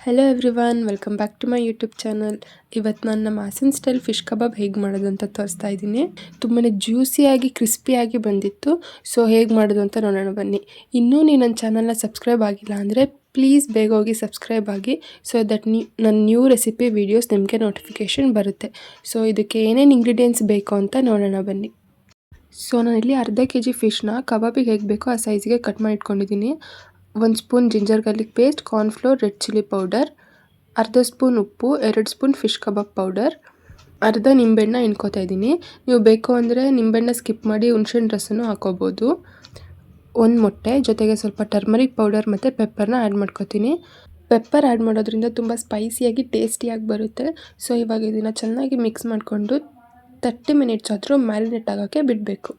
Hello everyone, welcome back to my YouTube channel. ಇವತ್ತು ನಾನು ನಮ್ಮ ಹಾಸನ್ ಸ್ಟೈಲ್ ಫಿಶ್ ಕಬಾಬ್ ಹೇಗೆ ಮಾಡೋದು ಅಂತ ತೋರಿಸ್ತಾ ಇದ್ದೀನಿ. ತುಂಬಾ ಜ್ಯೂಸಿಯಾಗಿ ಕ್ರಿಸ್ಪಿಯಾಗಿ ಬಂದಿತ್ತು. ಸೊ ಹೇಗೆ ಮಾಡೋದು ಅಂತ ನೋಡೋಣ ಬನ್ನಿ. ಇನ್ನೂ ನೀವು ನನ್ನ ಚಾನಲ್ನ ಸಬ್ಸ್ಕ್ರೈಬ್ ಆಗಿಲ್ಲ ಅಂದರೆ ಪ್ಲೀಸ್ ಬೇಗ ಹೋಗಿ ಸಬ್ಸ್ಕ್ರೈಬ್ ಆಗಿ, ಸೊ ದಟ್ ನನ್ನ ನ್ಯೂ ರೆಸಿಪಿ ವೀಡಿಯೋಸ್ ನಿಮಗೆ ನೋಟಿಫಿಕೇಷನ್ ಬರುತ್ತೆ. ಸೊ ಇದಕ್ಕೆ ಏನೇನು ಇಂಗ್ರೀಡಿಯೆಂಟ್ಸ್ ಬೇಕು ಅಂತ ನೋಡೋಣ ಬನ್ನಿ. ಸೊ ನಾನಿಲ್ಲಿ ಅರ್ಧ kg ಫಿಶ್ನ ಕಬಾಬಿಗೆ ಹೇಗೆ ಬೇಕೋ ಆ ಸೈಜ್ಗೆ ಕಟ್ ಮಾಡಿ ಇಟ್ಕೊಂಡಿದ್ದೀನಿ. 1 spoon ginger garlic paste, cornflour, red chilli powder, ಅರ್ಧ ಸ್ಪೂನ್ ಉಪ್ಪು, 2 ಸ್ಪೂನ್ ಫಿಶ್ ಕಬಾಬ್ ಪೌಡರ್, ಅರ್ಧ ನಿಂಬೆಹಣ್ಣ ಹಿಂಡ್ಕೋತಾ ಇದ್ದೀನಿ. ನೀವು ಬೇಕು ಅಂದರೆ ನಿಂಬೆಹಣ್ಣ ಸ್ಕಿಪ್ ಮಾಡಿ ಹುಣಸೆಹಣ್ಣು ರಸನೂ ಹಾಕೋಬೋದು. 1 ಮೊಟ್ಟೆ ಜೊತೆಗೆ ಸ್ವಲ್ಪ ಟರ್ಮರಿಕ್ ಪೌಡರ್ ಮತ್ತು ಪೆಪ್ಪರ್ನ ಆ್ಯಡ್ ಮಾಡ್ಕೋತೀನಿ. ಪೆಪ್ಪರ್ ಆ್ಯಡ್ ಮಾಡೋದ್ರಿಂದ ತುಂಬ ಸ್ಪೈಸಿಯಾಗಿ ಟೇಸ್ಟಿಯಾಗಿ ಬರುತ್ತೆ. ಸೊ ಇವಾಗ ಇದನ್ನು ಚೆನ್ನಾಗಿ ಮಿಕ್ಸ್ ಮಾಡಿಕೊಂಡು 30 ಮಿನಿಟ್ಸ್ ಆದರೂ ಮ್ಯಾರಿನೇಟ್ ಆಗೋಕ್ಕೆ ಬಿಡಬೇಕು.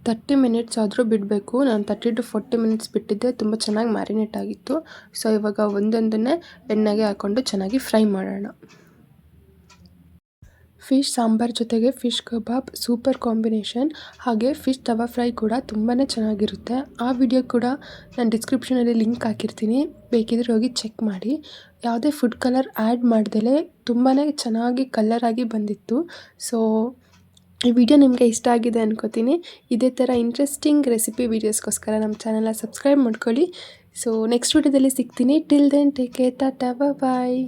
30 ಮಿನಿಟ್ಸ್ ಆದರೂ ಬಿಡಬೇಕು. ನಾನು 30 to 40 ಮಿನಿಟ್ಸ್ ಬಿಟ್ಟಿದ್ದೆ, ತುಂಬ ಚೆನ್ನಾಗಿ ಮ್ಯಾರಿನೇಟ್ ಆಗಿತ್ತು. ಸೊ ಇವಾಗ ಒಂದೊಂದನ್ನೇ ಎಣ್ಣೆಗೆ ಹಾಕ್ಕೊಂಡು ಚೆನ್ನಾಗಿ ಫ್ರೈ ಮಾಡೋಣ. ಫಿಶ್ ಸಾಂಬಾರ್ ಜೊತೆಗೆ ಫಿಶ್ ಕಬಾಬ್ ಸೂಪರ್ ಕಾಂಬಿನೇಷನ್. ಹಾಗೆ ಫಿಶ್ ತವಾ ಫ್ರೈ ಕೂಡ ತುಂಬಾ ಚೆನ್ನಾಗಿರುತ್ತೆ. ಆ ವಿಡಿಯೋ ಕೂಡ ನಾನು ಡಿಸ್ಕ್ರಿಪ್ಷನಲ್ಲಿ ಲಿಂಕ್ ಹಾಕಿರ್ತೀನಿ, ಬೇಕಿದ್ರೆ ಹೋಗಿ ಚೆಕ್ ಮಾಡಿ. ಯಾವುದೇ ಫುಡ್ ಕಲರ್ ಆ್ಯಡ್ ಮಾಡ್ದಲೇ ತುಂಬಾ ಚೆನ್ನಾಗಿ ಕಲರಾಗಿ ಬಂದಿತ್ತು. ಸೊ ಈ ವಿಡಿಯೋ ನಿಮಗೆ ಇಷ್ಟ ಆಗಿದೆ ಅನ್ಕೋತೀನಿ. ಇದೇ ಥರ ಇಂಟ್ರೆಸ್ಟಿಂಗ್ ರೆಸಿಪಿ ವೀಡಿಯೋಸ್ಗೋಸ್ಕರ ನಮ್ಮ ಚಾನಲ್ನ ಸಬ್ಸ್ಕ್ರೈಬ್ ಮಾಡ್ಕೊಳ್ಳಿ. ಸೊ ನೆಕ್ಸ್ಟ್ ವಿಡಿಯೋದಲ್ಲಿ ಸಿಗ್ತೀನಿ. Till then take care, tata, ಬಾಯ್.